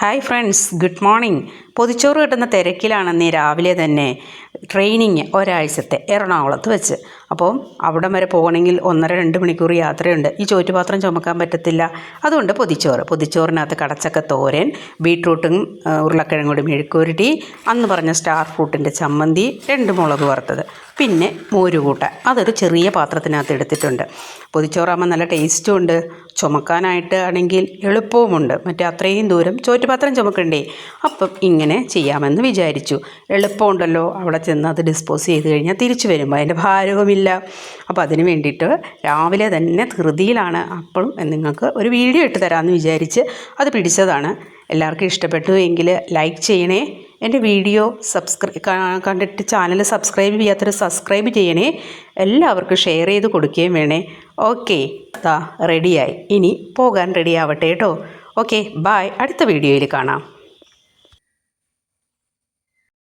Hi friends, good morning. പൊതിച്ചോറ് കിട്ടുന്ന തിരക്കിലാണെന്നീ രാവിലെ തന്നെ ട്രെയിനിങ് ഒരാഴ്ചത്തെ എറണാകുളത്ത് വെച്ച്. അപ്പോൾ അവിടം വരെ പോകണമെങ്കിൽ 1.5-2 മണിക്കൂർ യാത്രയുണ്ട്. ഈ ചോറ്റുപാത്രം ചുമക്കാൻ പറ്റത്തില്ല. അതുകൊണ്ട് പൊതിച്ചോറിനകത്ത് കടച്ചക്ക തോരൻ, ബീട്രൂട്ടും ഉരുളക്കിഴങ്ങും കൂടി മെഴുക്കുരുട്ടി, അന്ന് പറഞ്ഞ സ്റ്റാർ ഫ്രൂട്ടിൻ്റെ ചമ്മന്തി, 2 മുളക് വറുത്തത്, പിന്നെ മോരുകൂട്ടാൻ. അതൊരു ചെറിയ പാത്രത്തിനകത്ത് എടുത്തിട്ടുണ്ട്. പൊതിച്ചോറാകുമ്പോൾ നല്ല ടേസ്റ്റും ഉണ്ട്, ചുമക്കാനായിട്ട് ആണെങ്കിൽ എളുപ്പവുമുണ്ട്. മറ്റേ അത്രയും ദൂരം ചോറ്റുപാത്രം ചുമക്കണ്ടേ. അപ്പം ഇങ്ങനെ ചെയ്യാമെന്ന് വിചാരിച്ചു. എളുപ്പമുണ്ടല്ലോ, അവിടെ ചെന്ന് അത് ഡിസ്പോസ് ചെയ്ത് കഴിഞ്ഞാൽ തിരിച്ചു വരുമ്പോൾ അതിൻ്റെ ഭാരവുമില്ല. അപ്പോൾ അതിന് വേണ്ടിയിട്ട് രാവിലെ തന്നെ ധൃതിയിലാണ്. അപ്പോഴും നിങ്ങൾക്ക് ഒരു വീഡിയോ ഇട്ട് തരാമെന്ന് വിചാരിച്ച് അത് പിടിച്ചതാണ്. എല്ലാവർക്കും ഇഷ്ടപ്പെട്ടു എങ്കിൽ ലൈക്ക് ചെയ്യണേ. എൻ്റെ വീഡിയോ കണ്ടിട്ട് ചാനൽ സബ്സ്ക്രൈബ് ചെയ്യാത്തവർ സബ്സ്ക്രൈബ് ചെയ്യണേ. എല്ലാവർക്കും ഷെയർ ചെയ്ത് കൊടുക്കുകയും വേണേ. ഓക്കെ, റെഡിയായി. ഇനി പോകാൻ റെഡിയാവട്ടെ കേട്ടോ. Okay, bye. അടുത്ത വീഡിയോയിൽ കാണാം.